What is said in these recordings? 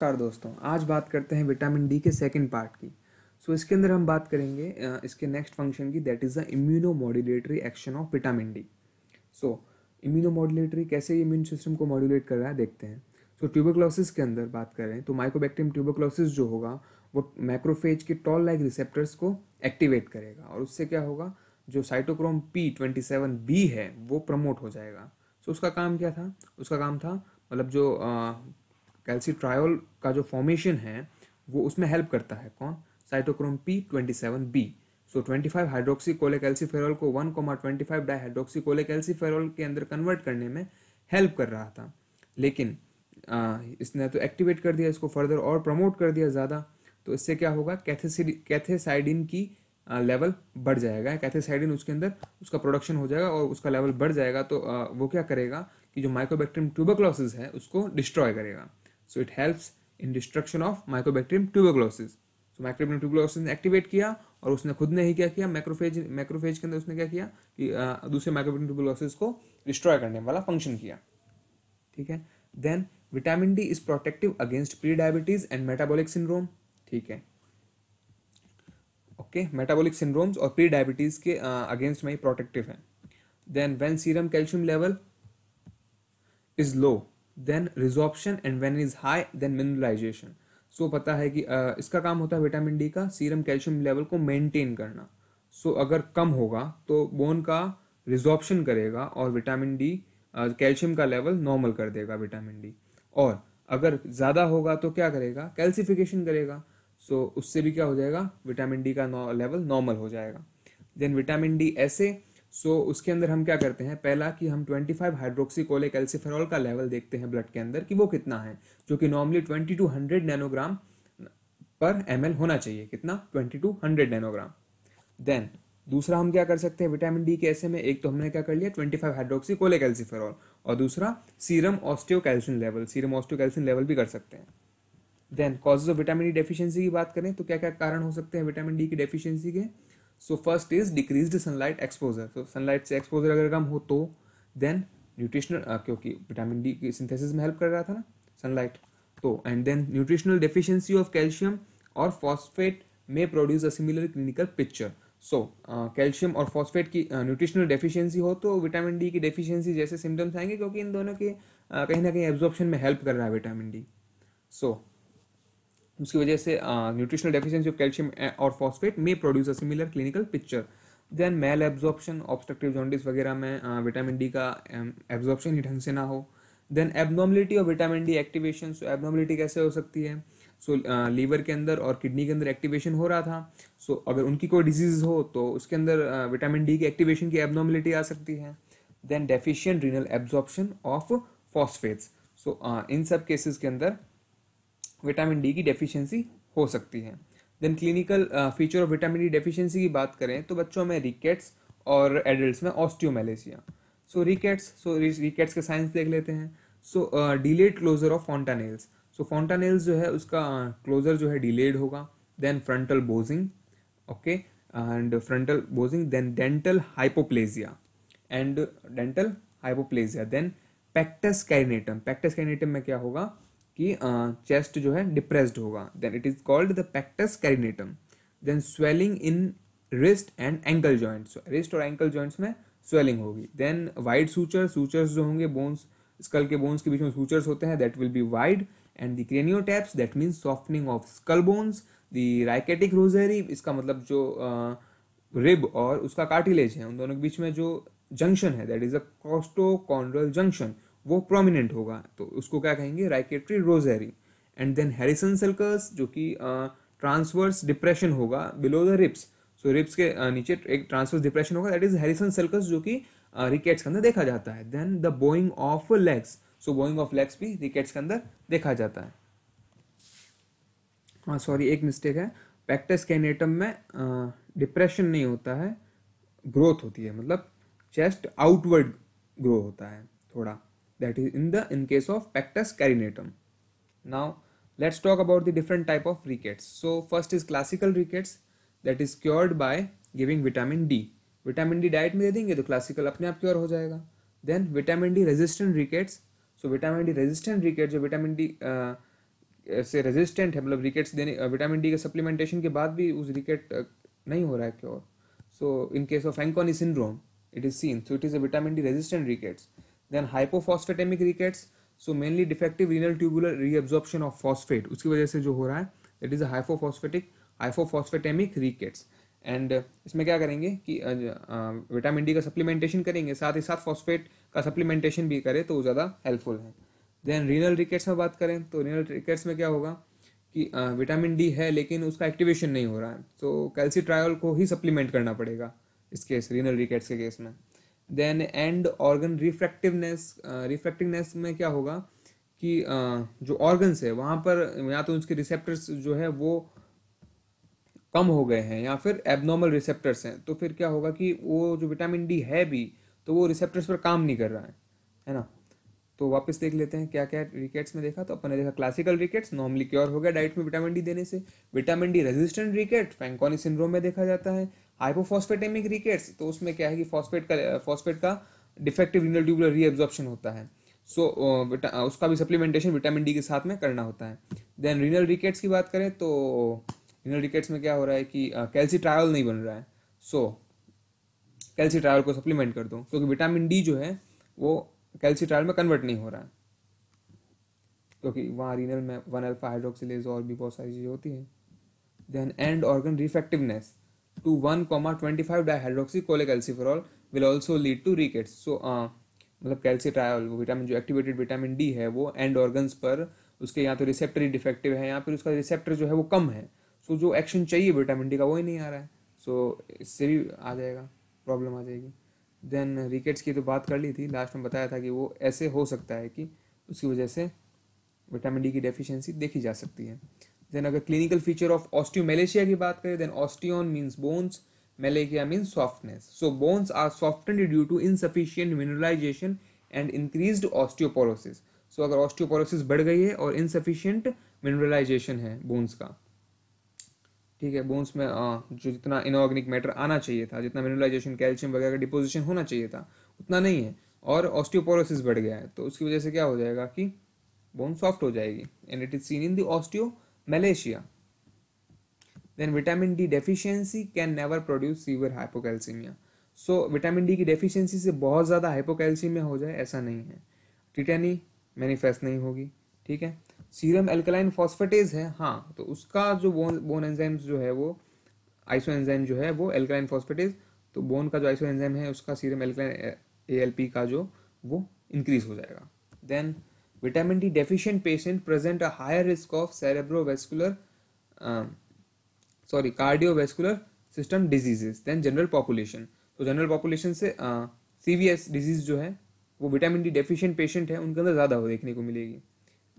नमस्कार दोस्तों, आज बात करते हैं विटामिन डी के सेकंड पार्ट की। इसके अंदर हम बात करेंगे इसके नेक्स्ट फंक्शन की, that is the immunomodulatory action of vitamin D. So immunomodulatory कैसे इम्यून सिस्टम को मॉड्यूलेट कर रहा है देखते हैं। ट्यूबरक्लोसिस के अंदर बात करें तो माइकोबैक्टीरियम ट्यूबरक्लोसिस जो होगा वो मैक्रोफेज के टॉल लाइक रिसेप्टर्स को एक्टिवेट करेगा और उससे क्या होगा, जो साइटोक्रोम P27B है वो प्रमोट हो जाएगा। उसका काम क्या था? उसका काम था मतलब जो कैल्सिट्रायोल का जो फॉर्मेशन है वो उसमें हेल्प करता है। कौन? Cytochrome P27B। 25 हाइड्रोक्सी कोलेकैल्सिफेरॉल को 1,25 डाइहाइड्रोक्सी कोलेकैल्सिफेरॉल के अंदर कन्वर्ट करने में हेल्प कर रहा था, लेकिन इसने तो एक्टिवेट कर दिया, इसको फर्दर और प्रमोट कर दिया ज़्यादा। तो इससे क्या होगा, कैथेसाइडिन की लेवल बढ़ जाएगा। कैथेसाइडिन उसके अंदर उसका प्रोडक्शन हो जाएगा और उसका लेवल बढ़ जाएगा। तो वो क्या करेगा कि जो माइकोबैक्टीरियम ट्यूबरक्लोसिस है उसको डिस्ट्रॉय करेगा। So it helps in destruction of Mycobacterium tuberculosis. Mycobacterium tuberculosis ने एक्टिवेट किया और उसने खुद ने ही क्या किया, मैक्रोफेज के अंदर उसने क्या किया कि दूसरे माइकोबैक्टीरियम ट्यूबरक्लोसिस को डिस्ट्रॉय करने वाला फंक्शन किया। ठीक है। Then vitamin D is protective against pre diabetes and metabolic syndrome. ठीक है, ओके, मेटाबॉलिक सिंड्रोम्स और प्री डायबिटीज के अगेंस्ट में ही प्रोटेक्टिव है। Then when serum calcium level is low then resorption and when is high then mineralisation. पता है कि इसका काम होता है विटामिन डी का सीरम कैल्शियम लेवल को मेंटेन करना। अगर कम होगा तो बोन का रिजॉर्प्शन करेगा और विटामिन डी कैल्शियम का लेवल नॉर्मल कर देगा विटामिन डी। और अगर ज़्यादा होगा तो क्या करेगा, कैल्सिफिकेशन करेगा। उससे भी क्या हो जाएगा, विटामिन डी का लेवल नॉर्मल हो जाएगा। देन विटामिन डी ऐसे उसके अंदर हम क्या करते हैं, पहला कि हम 25 हाइड्रोक्सी कोलेकैल्सिफेरॉल का लेवल देखते हैं ब्लड के अंदर कि वो कितना है, जो कि नॉर्मली 20 to 100 नैनोग्राम पर ml होना चाहिए। कितना? 20 to 100 नैनोग्राम। देन दूसरा हम क्या कर सकते हैं विटामिन डी के ऐसे में, एक तो हमने क्या कर लिया 25 हाइड्रोक्सी कोलेकैल्सिफेरॉल, और दूसरा serum osteocalcin level, serum osteocalcin level भी कर सकते हैं। Then causes of vitamin D deficiency की बात करें तो क्या क्या कारण हो सकते हैं विटामिन डी की डेफिशिएंसी के। First is decreased sunlight exposure. Sunlight से एक्सपोजर अगर कम हो तो देन न्यूट्रिशनल, क्योंकि विटामिन डी की सिंथेसिस में हेल्प कर रहा था ना सनलाइट, तो and then nutritional deficiency of calcium और फॉस्फेट में produce a similar clinical picture. Calcium और फॉस्फेट की न्यूट्रिशनल डेफिशिएंसी हो तो विटामिन डी की डेफिशिएंसी जैसे सिम्टम्स आएंगे, क्योंकि इन दोनों के कहीं ना कहीं एब्जॉर्प्शन में हेल्प कर रहा है विटामिन डी। उसकी वजह से न्यूट्रिशनल डेफिशिएंसी ऑफ कैल्शियम और फॉस्फेट में produce a similar clinical picture. Then malabsorption, obstructive jaundice वगैरह में विटामिन डी का एब्जॉर्प्शन ही ढंग से ना हो। Then abnormality of vitamin D activation. Abnormality कैसे हो सकती है, लीवर के अंदर और किडनी के अंदर एक्टिवेशन हो रहा था, अगर उनकी कोई डिजीज हो तो उसके अंदर विटामिन डी की एक्टिवेशन की एबनॉर्मलिटी आ सकती है। Then deficient renal absorption of phosphates. इन सब केसेस के अंदर विटामिन डी की डेफिशिएंसी हो सकती है। Then clinical feature of vitamin D deficiency की बात करें तो बच्चों में रिकेट्स और एडल्ट्स में ऑस्टियोमेलेसिया। रिकेट्स के साइंस देख लेते हैं। Delayed closure of fontanelles. Fontanelles जो है उसका क्लोजर जो है डिलेड होगा। Then frontal bossing, okay, and frontal bossing, then dental hypoplasia then pectus carinatum. Pectus carinatum में क्या होगा कि चेस्ट जो है डिप्रेस्ड होगा, then it is called the pectus carinatum. Then swelling in wrist and ankle joints, wrist और ankle joints में swelling होगी। देन वाइड सूचर्स जो होंगे बोन्स, स्कल के बोन्स के बीच में सूचर्स होते हैं, that will be wide. And the craniotabes, that means softening of skull bones. The rachitic rosary, इसका मतलब जो रिब और उसका कार्टिलेज है उन दोनों के बीच में जो जंक्शन है, that is a costochondral junction, वो प्रोमिनेंट होगा, तो उसको क्या कहेंगे, rachitic rosary. And then Harrison sulcus, जो कि ट्रांसवर्स डिप्रेशन होगा बिलो द रिब्स। रिब्स के नीचे एक ट्रांसवर्स डिप्रेशन होगा, दैट इज हैरिसन सर्कस, जो कि रिकेट्स के अंदर देखा जाता है। Then the bowing of legs, bowing of legs भी रिकेट्स के अंदर देखा जाता है। हाँ सॉरी, एक मिस्टेक है, पेक्टस कैरिनेटम में डिप्रेशन नहीं होता है, ग्रोथ होती है, मतलब चेस्ट आउटवर्ड ग्रो होता है थोड़ा, that is in case of pectus carinatum. Now let's talk about the different type of rickets. First is classical rickets, that is cured by giving vitamin D. Vitamin D diet में दे देंगे तो classical अपने आप cure हो जाएगा। Then vitamin D resistant rickets. Vitamin D resistant rickets जो vitamin D से resistant है, मतलब रिकेट्स देने विटामिन डी के सप्लीमेंटेशन के बाद भी उस रिकेट नहीं हो रहा है cure. So in case of Fanconi syndrome it is seen, so it is a vitamin D resistant rickets. Then hypophosphatemic rickets, so mainly defective renal tubular reabsorption of phosphate, उसकी वजह से जो हो रहा है it is a hypophosphatemic rickets. And इसमें क्या करेंगे कि विटामिन डी का सप्लीमेंटेशन करेंगे, साथ ही साथ फॉस्फेट का सप्लीमेंटेशन भी करें तो वो ज़्यादा हेल्पफुल है. देन रीनल रिकेट्स में बात करें तो रीनल रिकेट्स में क्या होगा कि विटामिन डी है लेकिन उसका एक्टिवेशन नहीं हो रहा है, तो कैल्सीट्रायोल को ही सप्लीमेंट करना पड़ेगा इस केस रीनल रिकेट्स के केस में. देन एंड ऑर्गन रिफ्रैक्टिवनेस में क्या होगा कि जो ऑर्गन्स है वहाँ पर या तो उसके रिसेप्टर्स जो है वो कम हो गए हैं या फिर एबनॉर्मल रिसेप्टर्स हैं, तो फिर क्या होगा कि वो जो विटामिन डी है भी तो वो रिसेप्टर्स पर काम नहीं कर रहा है ना. तो वापस देख लेते हैं क्या क्या रिकेट्स में देखा. तो अपन ने देखा क्लासिकल रिकेट्स नॉर्मली क्योर हो गया डाइट में विटामिन डी देने से. Vitamin D resistant रिकेट Fanconi syndrome में देखा जाता है. हाइपोफॉस्फेटेमिक रिकेट्स, तो उसमें क्या है कि फॉस्फेट का डिफेक्टिव रीनल ट्यूबुलर रीएब्जॉर्प्शन होता है, सो उसका भी सप्लीमेंटेशन विटामिन डी के साथ में करना होता है. देन रीनल रिकेट्स की बात करें तो रीनल रिकेट्स में क्या हो रहा है कि कैल्सीट्रायोल नहीं बन रहा है, सो कैल्सीट्रायोल को सप्लीमेंट कर दो क्योंकि विटामिन डी जो है वो कैल्सीट्रायोल में कन्वर्ट नहीं हो रहा है क्योंकि वहाँ रीनल में 1 अल्फा हाइड्रोक्सिलेज और भी बहुत सारी चीज़ें होती हैं. Then end organ refractiveness to 1,25 dihydroxy cholecalciferol will also lead to rickets. So मतलब कैल्सीट्रायोल वो विटामिन जो एक्टिवेटेड विटामिन डी है वो एंड ऑर्गन्स पर उसके या तो रिसेप्टर ही डिफेक्टिव है या फिर उसका रिसेप्टर जो है वो कम है, सो जो एक्शन चाहिए विटामिन डी का वो ही नहीं आ रहा है, सो इससे भी आ जाएगा, प्रॉब्लम आ जाएगी. देन रिकेट्स की तो बात कर ली थी, लास्ट में बताया था कि वो ऐसे हो सकता है कि उसकी वजह से विटामिन डी की डेफिशिएंसी देखी जा सकती है. देन अगर क्लिनिकल फीचर ऑफ ऑस्टियोमेलेशिया की बात करें, then osteon means bones, malacia means softness. So bones are softened due to insufficient mineralisation and increased osteoporosis. So अगर ऑस्टियोपोरोसिस बढ़ गई है और इनसफिशिएंट मिनरलाइजेशन है बोन्स का, ठीक है, बोन्स में जो जितना इनऑर्गेनिक मैटर आना चाहिए था, जितना मिनरलाइजेशन कैल्शियम वगैरह का डिपोजिशन होना चाहिए था उतना नहीं है और ऑस्टियोपोरोसिस बढ़ गया है, तो उसकी वजह से क्या हो जाएगा कि बोन सॉफ्ट हो जाएगी and it is seen in the osteomalacia. Then vitamin D deficiency can never produce severe hypocalcaemia. So vitamin D की डेफिशिएंसी से बहुत ज़्यादा हाइपोकैल्सीमिया हो जाए ऐसा नहीं है, टिटेनी मैनिफेस्ट नहीं होगी, ठीक है. सीरम एल्कलाइन फॉस्फेटेज है, हाँ, तो उसका जो बोन एंजाइम्स जो है वो आइसो एंजाइम जो है वो एल्कलाइन फॉस्फेटेज, तो बोन का जो आइसो एंजाइम है उसका सीरम एल्कलाइन ALP का जो वो इंक्रीज हो जाएगा. Then vitamin D deficient patient present a higher risk of cardiovascular system diseases then general population. तो जनरल पॉपुलेशन से CVS डिजीज जो है वो विटामिन डी डेफिशिएंट पेशेंट है उनके अंदर ज़्यादा हो देखने को मिलेगी.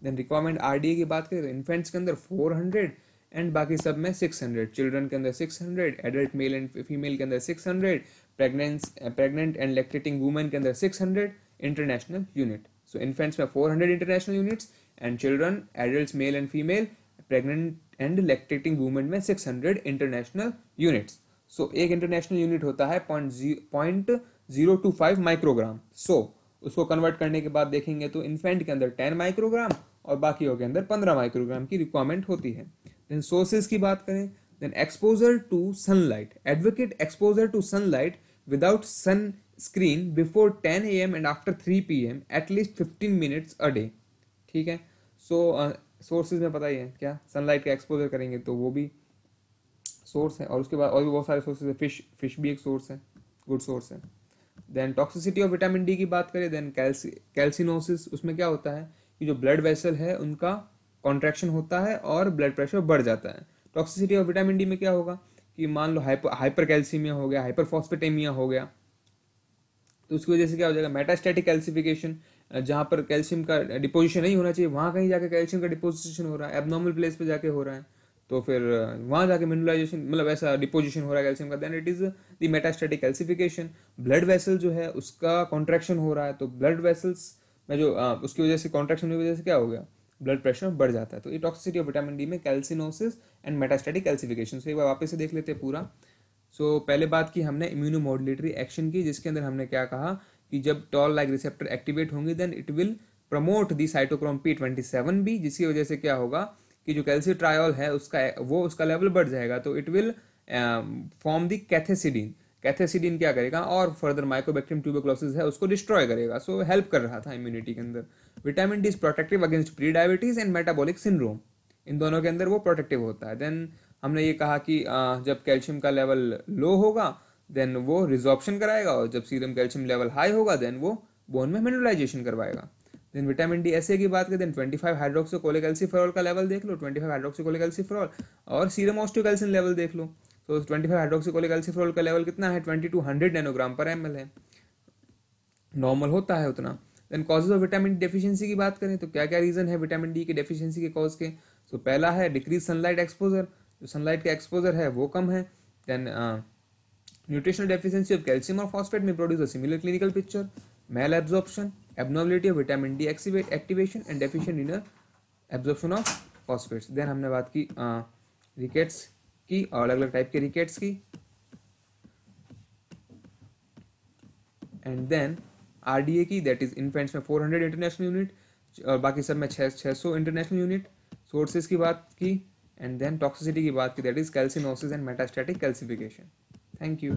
देन रिक्वायरमेंट RDA की बात करें तो इन्फेंट्स के अंदर 400 एंड बाकी सब में 600, चिल्ड्रन के अंदर 600, एडल्ट मेल एंड फीमेल के अंदर 600, प्रेग्नेंट एंड लैक्टेटिंग वुमेन के अंदर 600 इंटरनेशनल यूनिट. सो इन्फेंट्स में 400 international units and children adult male and female pregnant and lactating women में 600 इंटरनेशनल यूनिट्स. सो एक इंटरनेशनल यूनिट होता है 0.025 माइक्रोग्राम. सो उसको कन्वर्ट करने के बाद देखेंगे तो इन्फेंट के अंदर 10 माइक्रोग्राम और बाकियों के अंदर 15 माइक्रोग्राम की रिक्वायरमेंट होती है. देन सोर्सेज की बात करें, then exposure to sunlight, advocate exposure to sunlight without sunscreen before 10 AM and after 3 PM at least 15 minutes a day, ठीक है. सो सोर्सेज में पता ही है क्या, सनलाइट का एक्सपोजर करेंगे तो वो भी सोर्स है और उसके बाद और भी बहुत सारे सोर्सेज है, फिश भी एक सोर्स है, गुड सोर्स है. Then toxicity of vitamin D की बात करें, देन कैल्सिनोसिस, उसमें क्या होता है कि जो ब्लड वेसल है उनका कॉन्ट्रैक्शन होता है और ब्लड प्रेशर बढ़ जाता है. टॉक्सिसिटी ऑफ विटामिन डी में क्या होगा कि मान लो हाइपर कैल्सीमिया हो गया, हाइपर फॉस्फेटेमिया हो गया, तो उसकी वजह से क्या हो जाएगा मेटास्टैटिक कैल्सिफिकेशन, जहाँ पर कैल्शियम का डिपोजिशन नहीं होना चाहिए वहाँ कहीं जाके कैल्शियम का डिपोजिशन हो रहा है, एबनॉर्मल प्लेस पे जाके हो रहा है, तो फिर वहाँ जाके मिनरलाइजेशन मतलब ऐसा डिपोजिशन हो रहा है कैल्शियम का, then it is the metastatic calcification. Blood vessel जो है उसका कॉन्ट्रैक्शन हो रहा है, तो ब्लड वेसल्स में जो उसकी वजह से कॉन्ट्रैक्शन की वजह से क्या हो गया ब्लड प्रेशर बढ़ जाता है. तो ये टॉक्सिसिटी ऑफ विटामिन डी में कैल्सिनोसिस एंड मेटास्टैटिक कैल्सिफिकेशन. एक बार वापस से देख लेते हैं पूरा. सो पहले बात की हमने इम्यूनोमोडुलेटरी एक्शन की, जिसके अंदर हमने क्या कहा कि जब टॉल लाइक रिसेप्टर एक्टिवेट होंगे then it will promote the cytochrome P27B, जिसकी वजह से क्या होगा कि जो कैल्सिट्रायोल है उसका लेवल बढ़ जाएगा, तो इट विल फॉर्म दी कैथेसिडीन। कैथेसिडीन क्या करेगा और फर्दर माइकोबैक्टीरियम ट्यूबरकुलोसिस है उसको डिस्ट्रॉय करेगा, सो हेल्प कर रहा था इम्यूनिटी के अंदर। Vitamin D is protective against pre diabetes and metabolic syndrome, इन दोनों के अंदर वो प्रोटेक्टिव होता है। देन हमने ये कहा कि जब कैल्शियम का लेवल लो होगा देन वो रिजॉर्प्शन कराएगा, और जब सीरम कैल्शियम लेवल हाई होगा देन वो बोन में मिनरलाइजेशन करवाएगा। देन विटामिन डी ऐसे की बात करें, देन 25 हाइड्रोक्सीकोलेकैल्सिफेरॉल का लेवल देख लो, 25 हाइड्रोक्सीकोलेकैल्सिफेरॉल, और सीरम ऑस्टियोकैल्सिन लेवल देख लो। तो 25 हाइड्रोक्सीकोलेकैल्सिफेरॉल का लेवल कितना है, 20 to 100 नैनोग्राम पर ml है, नॉर्मल होता है उतना। Then causes of vitamin D deficiency की बात करें तो क्या क्या रीजन है विटामिन डी की डेफिशिएंसी के कॉज के। तो पहला है डिक्रीज सनलाइट एक्सपोजर, जो सनलाइट का एक्सपोजर है वो कम है। Then nutritional deficiency of calcium और फॉस्फेट में produce a similar clinical picture, malabsorption, abnormality of vitamin D activation and deficient in absorption of phosphates. Then हमने बात की रिकेट्स की और अलग अलग टाइप के रिकेट्स की, एंड देन आरडीए की, दैट इज इन्फेंट्स में 400 इंटरनेशनल यूनिट और बाकी सब में 600 इंटरनेशनल यूनिट। सोर्सेज की बात की, एंड देन टॉक्सिसिटी की बात की, that is calcinosis and metastatic calcification. Thank you.